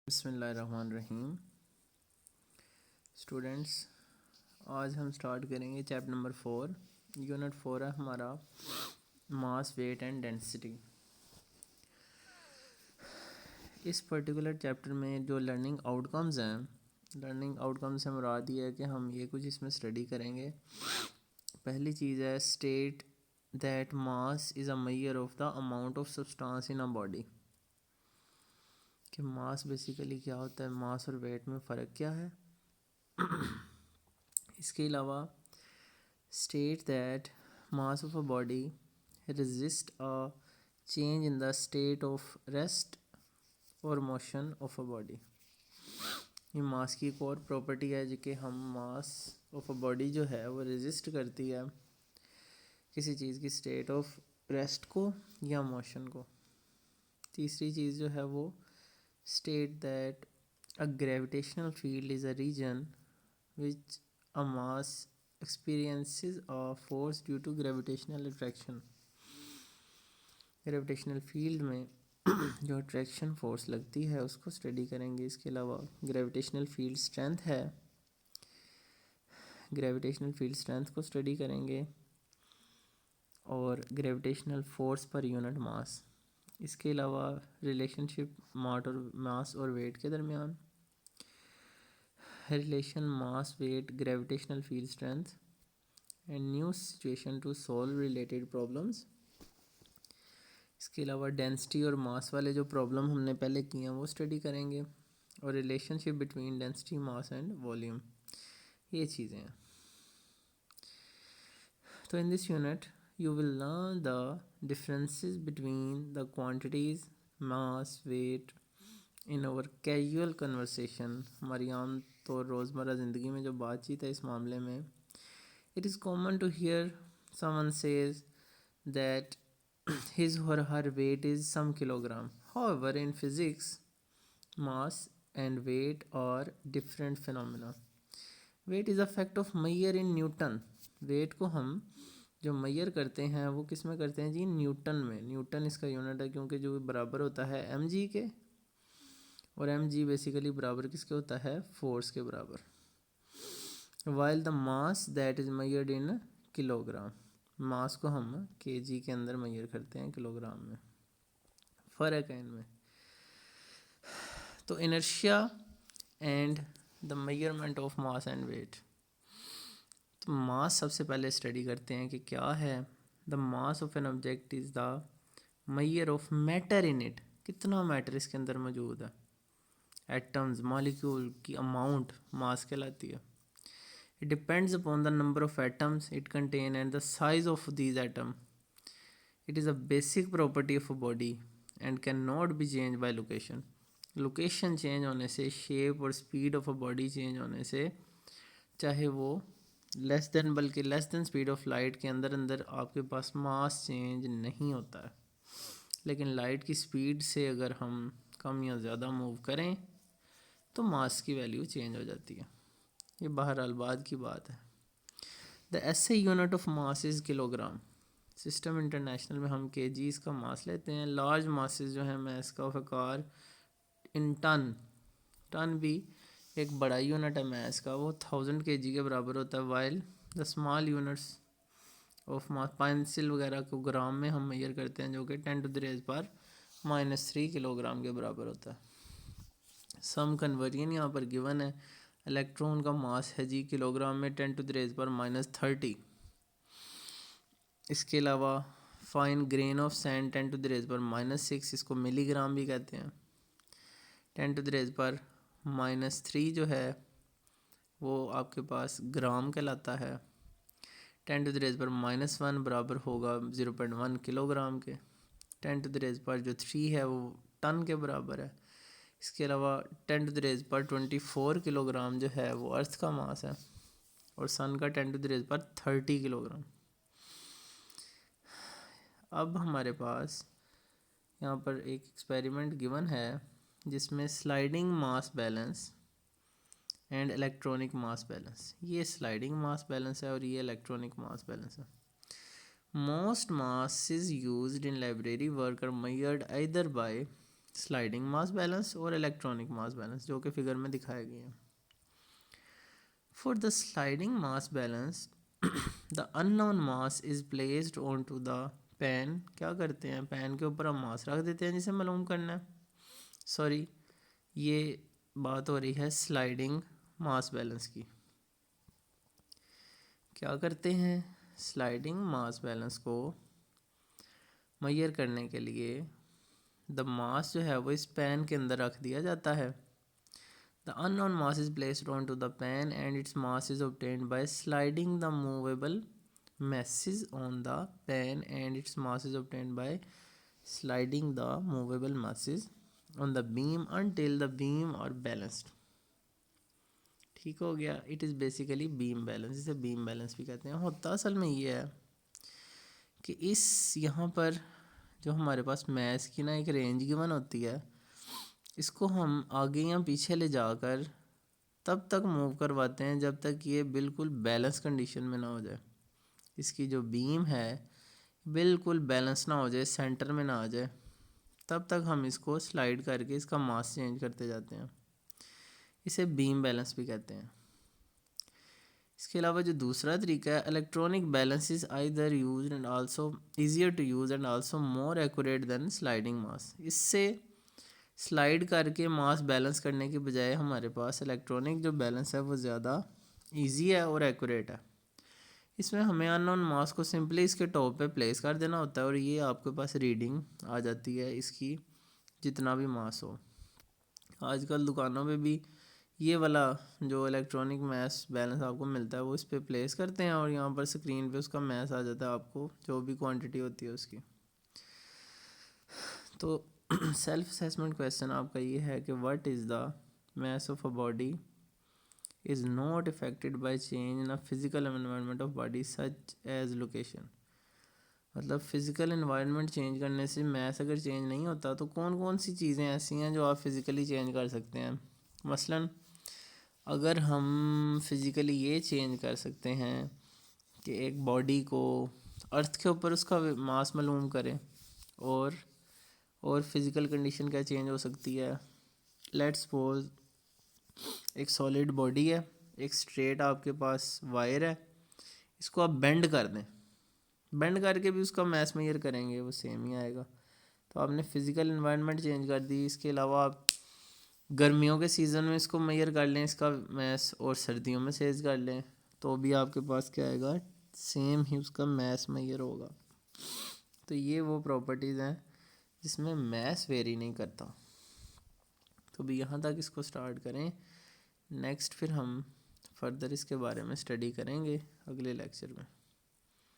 बिस्मिल्लाहिर्रहमानिर्रहीम। स्टूडेंट्स, आज हम स्टार्ट करेंगे चैप्टर नंबर 4। यूनिट 4 है हमारा मास, वेट एंड डेंसिटी। इस पर्टिकुलर चैप्टर में जो लर्निंग आउटकम्स हैं, लर्निंग आउटकम्स से मुराद ये है कि हम ये कुछ इसमें स्टडी करेंगे। पहली चीज़ है state that mass is a measure of the amount of substance in a body. कि मास बेसिकली क्या होता है, मास और वेट में फ़र्क क्या है। इसके अलावा state that mass of a body resist a change in the state of rest और motion of a body। ये मास की एक और प्रॉपर्टी है जो कि हम मास ऑफ अ बॉडी जो है वो रेजिस्ट करती है किसी चीज़ की स्टेट ऑफ रेस्ट को या मोशन को। तीसरी चीज़ जो है वो state that a gravitational field is a region which a mass experiences a force due to gravitational attraction। Gravitational field में जो अट्रैक्शन फोर्स लगती है उसको स्टडी करेंगे। इसके अलावा ग्रेविटेशनल फील्ड स्ट्रेंथ है, ग्रेविटेशनल फील्ड स्ट्रेंथ को स्टडी करेंगे और ग्रेविटेशनल फोर्स पर यूनिट मास। इसके अलावा रिलेशनशिप मास और वेट के दरमियान, relation mass weight gravitational field strength and new situation to solve related problems. इसके अलावा डेंसिटी और मास वाले जो प्रॉब्लम हमने पहले किए हैं वो स्टडी करेंगे और relationship between density mass and volume, ये चीज़ें हैं। तो in this unit you will learn the differences between the quantities mass weight in our casual conversation. हमारी आम तौर रोज़मर्रा ज़िंदगी में जो बातचीत है इस मामले में, it is common to hear someone says that his or her weight is some kilogram. However, in physics, mass and weight are different phenomena. Weight is a fact of measure in Newton. weight को हम जो major करते हैं वो किस में करते हैं जी, न्यूटन में। न्यूटन इसका यूनिट है क्योंकि जो बराबर होता है mg के, और mg बेसिकली बराबर किसके होता है, फोर्स के बराबर। while the mass that is measured in kilogram, mass को हम केजी के अंदर मेजर करते हैं किलोग्राम में, फ़र्क है इनमें। तो inertia and the measurement of mass and weight. तो मास सबसे पहले स्टडी करते हैं कि क्या है। The mass of an object is the measure of matter in it, कितना मैटर इसके अंदर मौजूद है। एटम्स, मॉलिक्यूल की अमाउंट मास कहलाती है। It depends upon the number of atoms it contains and the size of these atoms. It is a basic property of a body and cannot be changed by location. Location change होने से, shape और speed of a body change होने से, चाहे वो बल्कि less than speed of light के अंदर अंदर आपके पास मास चेंज नहीं होता है। लेकिन लाइट की स्पीड से अगर हम कम या ज़्यादा मूव करें तो मास की वैल्यू चेंज हो जाती है। ये बहरहाल बाद की बात है। The SI unit of mass is kilogram. System international में हम केजीज़ का मास लेते हैं। लार्ज मासेस जो है मैस का of car in ton, ton भी एक बड़ा यूनिट है मैस का, वो 1000 केजी के बराबर होता है। While the small units of mass, pencil वगैरह को ग्राम में हम मेजर करते हैं जो कि 10⁻³ किलोग्राम के बराबर होता है। सम कन्वर्जन यहाँ पर गिवन है। इलेक्ट्रॉन का मास है जी किलोग्राम में 10⁻30। इसके अलावा फाइन ग्रेन ऑफ सैंड 10⁻⁻6, इसको मिलीग्राम भी कहते हैं। 10⁻³ जो है वो आपके पास ग्राम कहलाता है। 10⁻⁻1 बराबर होगा 0.1 किलोग्राम के। 10⁻³ है वो टन के बराबर है। इसके अलावा 10⁻24 किलोग्राम जो है वो अर्थ का मास है, और सन का 10⁻30 किलोग्राम। अब हमारे पास यहाँ पर एक एक्सपेरिमेंट गिवन है जिसमें sliding mass balance and electronic mass balance, ये स्लाइडिंग मास बैलेंस है और ये इलेक्ट्रॉनिक मास बैलेंस है। Most masses used in library work are measured either by sliding mass balance और इलेक्ट्रॉनिक मास बैलेंस, जो कि फिगर में दिखाए गए हैं। For the sliding mass balance the unknown mass is placed on to the pan. क्या करते हैं, पेन के ऊपर हम मास रख देते हैं जिसे मालूम करना है। सॉरी, ये बात हो रही है स्लाइडिंग मास बैलेंस की। क्या करते हैं, स्लाइडिंग मास बैलेंस को मेजर करने के लिए द मास जो है वो इस पेन के अंदर रख दिया जाता है। The unknown mass is placed on to the pan and its mass is obtained by sliding the movable masses on the pen and its mass is obtained by sliding the movable masses on the beam until the beam are balanced। ठीक हो गया, it is basically beam balance, जिसे beam balance भी कहते हैं। होता असल में ये है कि इस यहाँ पर जो हमारे पास मैस की ना एक रेंज गिवन होती है, इसको हम आगे या पीछे ले जाकर तब तक मूव करवाते हैं जब तक ये बिल्कुल बैलेंस कंडीशन में ना हो जाए। इसकी जो बीम है बिल्कुल बैलेंस ना हो जाए, सेंटर में ना आ जाए, तब तक हम इसको स्लाइड करके इसका मास चेंज करते जाते हैं। इसे बीम बैलेंस भी कहते हैं। इसके अलावा जो दूसरा तरीका है, electronic balance is either used and also easier to use and also more accurate than sliding mass. इससे स्लाइड करके मास बैलेंस करने के बजाय हमारे पास इलेक्ट्रॉनिक जो बैलेंस है वो ज़्यादा ईजी है और एक्यूरेट है। इसमें हमें अननोन मास को सिंपली इसके टॉप पे प्लेस कर देना होता है और ये आपके पास रीडिंग आ जाती है इसकी, जितना भी मास हो। आजकल दुकानों पे भी ये वाला जो इलेक्ट्रॉनिक मास बैलेंस आपको मिलता है वो इस पे प्लेस करते हैं और यहाँ पर स्क्रीन पे उसका मास आ जाता है, आपको जो भी क्वांटिटी होती है उसकी। तो सेल्फ असेसमेंट क्वेश्चन आपका ये है कि what is the mass of a body is not affected by change in a physical environment of body such as location। मतलब फिज़िकल इन्वायरमेंट चेंज करने से मैथ अगर चेंज नहीं होता तो कौन कौन सी चीज़ें ऐसी हैं जो आप फिज़िकली चेंज कर सकते हैं। मसलन अगर हम फिज़िकली ये चेंज कर सकते हैं कि एक बॉडी को अर्थ के ऊपर उसका मास मालूम करें, और फिज़िकल कंडीशन क्या चेंज हो सकती है। लेट्स सपोज एक सॉलिड बॉडी है, एक स्ट्रेट आपके पास वायर है, इसको आप बेंड कर दें, बेंड करके भी उसका मैस मेजर करेंगे वो सेम ही आएगा। तो आपने फिज़िकल इन्वायरमेंट चेंज कर दी। इसके अलावा आप गर्मियों के सीज़न में इसको मेजर कर लें इसका मैस, और सर्दियों में चेंज कर लें तो भी आपके पास क्या आएगा, सेम ही उसका मैस मेजर होगा। तो ये वो प्रॉपर्टीज़ हैं जिसमें मैस वेरी नहीं करता। तो भी यहाँ तक इसको स्टार्ट करें। नेक्स्ट फिर हम फर्दर इसके बारे में स्टडी करेंगे अगले लेक्चर में।